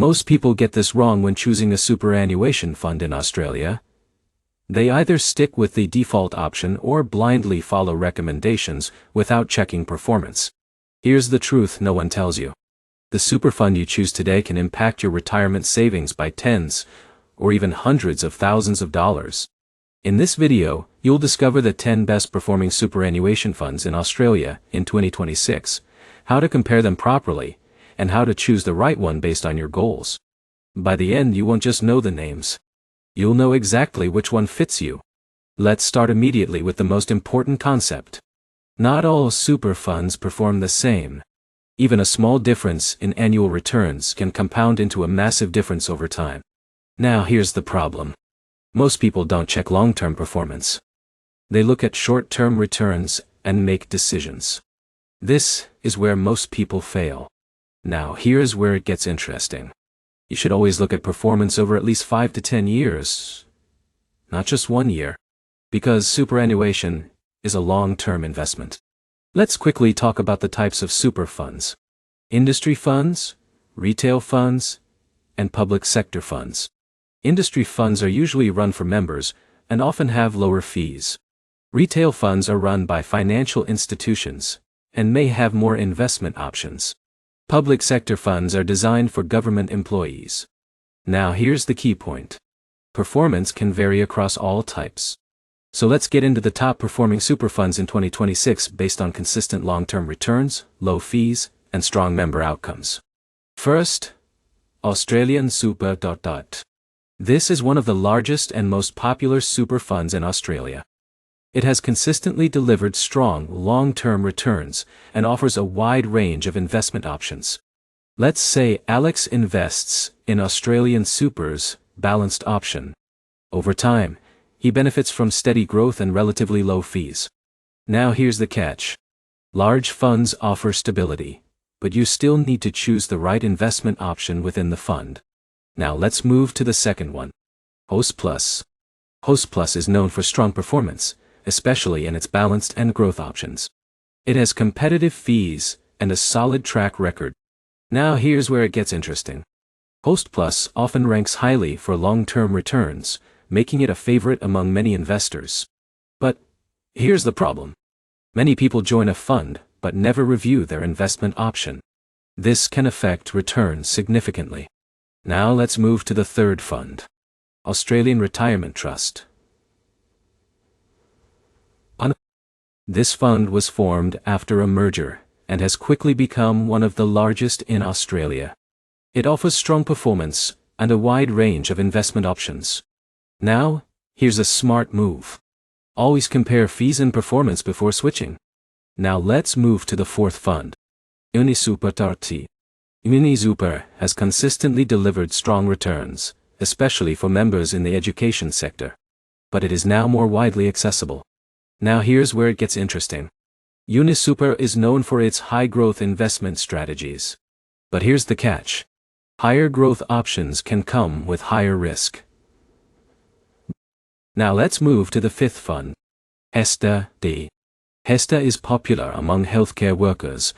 Most people get this wrong when choosing a superannuation fund in Australia. They either stick with the default option or blindly follow recommendations without checking performance. Here's the truth no one tells you. The super fund you choose today can impact your retirement savings by tens or even hundreds of thousands of dollars. In this video, you'll discover the 10 best performing superannuation funds in Australia in 2026, how to compare them properly, and how to choose the right one based on your goals. By the end, you won't just know the names. You'll know exactly which one fits you. Let's start immediately with the most important concept. Not all super funds perform the same. Even a small difference in annual returns can compound into a massive difference over time. Now here's the problem. Most people don't check long-term performance. They look at short-term returns and make decisions. This is where most people fail. Now here's where it gets interesting. You should always look at performance over at least 5 to 10 years, not just 1 year, because superannuation is a long-term investment. Let's quickly talk about the types of super funds: industry funds, retail funds, and public sector funds. Industry funds are usually run for members and often have lower fees. Retail funds are run by financial institutions and may have more investment options. Public sector funds are designed for government employees. Now here's the key point. Performance can vary across all types. So let's get into the top performing super funds in 2026 based on consistent long-term returns, low fees, and strong member outcomes. First, Australian Super. This is one of the largest and most popular super funds in Australia. It has consistently delivered strong, long-term returns and offers a wide range of investment options. Let's say Alex invests in Australian Super's balanced option. Over time, he benefits from steady growth and relatively low fees. Now here's the catch. Large funds offer stability, but you still need to choose the right investment option within the fund. Now let's move to the second one. Host Plus. Host Plus is known for strong performance, especially in its balanced and growth options. It has competitive fees and a solid track record. Now here's where it gets interesting. Host Plus often ranks highly for long-term returns, making it a favorite among many investors. But here's the problem. Many people join a fund but never review their investment option. This can affect returns significantly. Now let's move to the third fund. Australian Retirement Trust. This fund was formed after a merger and has quickly become one of the largest in Australia. It offers strong performance and a wide range of investment options. Now, here's a smart move. Always compare fees and performance before switching. Now let's move to the fourth fund. UniSuper. UniSuper has consistently delivered strong returns, especially for members in the education sector. But it is now more widely accessible. Now here's where it gets interesting. UniSuper is known for its high-growth investment strategies. But here's the catch. Higher growth options can come with higher risk. Now let's move to the fifth fund. HESTA. HESTA is popular among healthcare workers,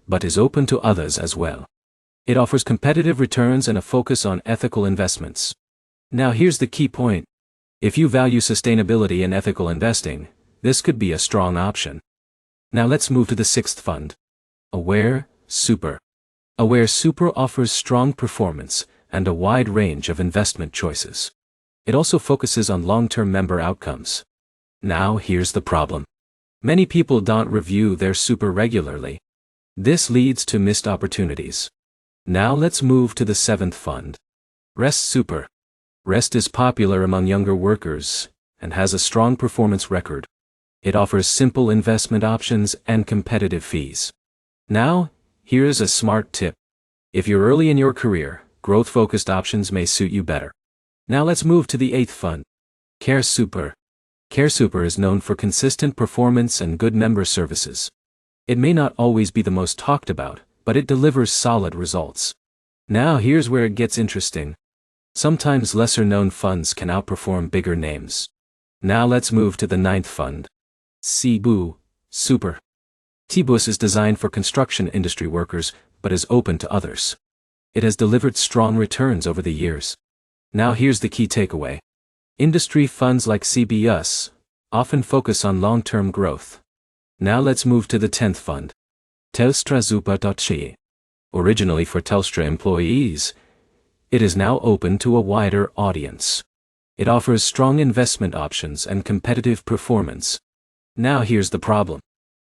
but is open to others as well. It offers competitive returns and a focus on ethical investments. Now here's the key point. If you value sustainability and ethical investing, this could be a strong option. Now let's move to the sixth fund. Aware Super. Aware Super offers strong performance and a wide range of investment choices. It also focuses on long-term member outcomes. Now here's the problem. Many people don't review their super regularly. This leads to missed opportunities. Now let's move to the seventh fund. Rest Super. Rest is popular among younger workers and has a strong performance record. It offers simple investment options and competitive fees. Now, here's a smart tip. If you're early in your career, growth-focused options may suit you better. Now let's move to the eighth fund. Care Super. Care Super is known for consistent performance and good member services. It may not always be the most talked about, but it delivers solid results. Now here's where it gets interesting. Sometimes lesser-known funds can outperform bigger names. Now let's move to the ninth fund. Cebu Super. Cebu is designed for construction industry workers, but is open to others. It has delivered strong returns over the years. Now here's the key takeaway. Industry funds like CBUS often focus on long-term growth. Now let's move to the 10th fund. Telstra Super. Originally for Telstra employees, it is now open to a wider audience. It offers strong investment options and competitive performance. Now here's the problem.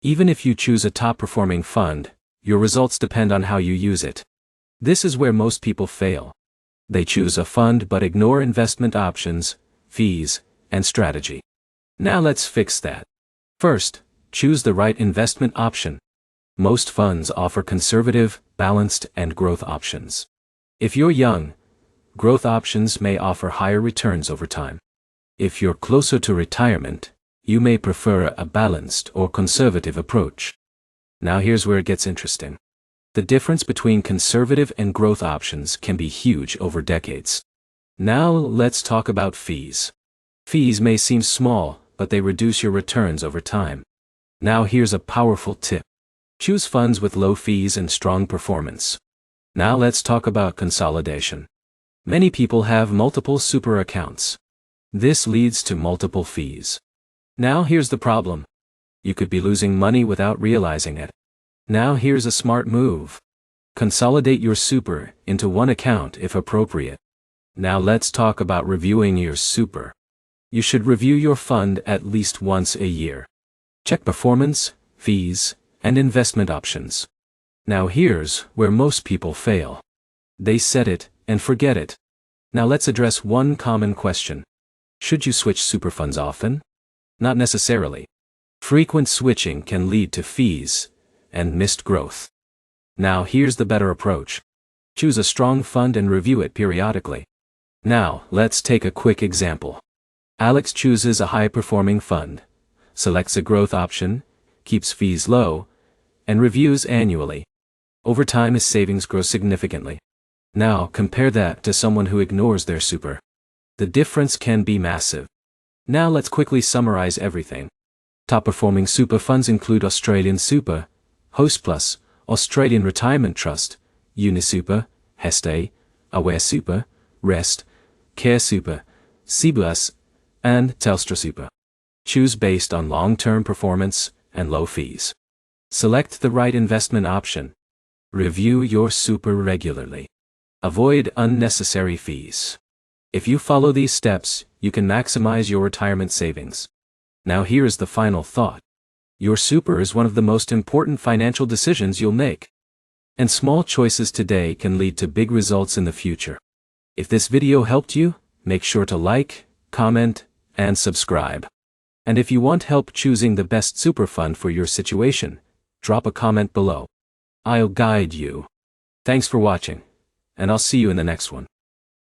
Even if you choose a top-performing fund, your results depend on how you use it. This is where most people fail. They choose a fund but ignore investment options, fees, and strategy. Now let's fix that. First, choose the right investment option. Most funds offer conservative, balanced, and growth options. If you're young, growth options may offer higher returns over time. If you're closer to retirement, you may prefer a balanced or conservative approach. Now here's where it gets interesting. The difference between conservative and growth options can be huge over decades. Now let's talk about fees. Fees may seem small, but they reduce your returns over time. Now here's a powerful tip. Choose funds with low fees and strong performance. Now let's talk about consolidation. Many people have multiple super accounts. This leads to multiple fees. Now here's the problem. You could be losing money without realizing it. Now here's a smart move. Consolidate your super into one account if appropriate. Now let's talk about reviewing your super. You should review your fund at least once a year. Check performance, fees, and investment options. Now here's where most people fail. They set it and forget it. Now let's address one common question. Should you switch super funds often? Not necessarily. Frequent switching can lead to fees and missed growth. Now here's the better approach. Choose a strong fund and review it periodically. Now let's take a quick example. Alex chooses a high-performing fund, selects a growth option, keeps fees low, and reviews annually. Over time his savings grow significantly. Now compare that to someone who ignores their super. The difference can be massive. Now let's quickly summarize everything. Top-performing super funds include Australian Super, Hostplus, Australian Retirement Trust, Unisuper, Heste, Aware Super, Rest, Care Super, CBUS, and Telstra Super. Choose based on long-term performance and low fees. Select the right investment option. Review your super regularly. Avoid unnecessary fees. If you follow these steps, you can maximize your retirement savings. Now here is the final thought. Your super is one of the most important financial decisions you'll make. And small choices today can lead to big results in the future. If this video helped you, make sure to like, comment, and subscribe. And if you want help choosing the best super fund for your situation, drop a comment below. I'll guide you. Thanks for watching, and I'll see you in the next one.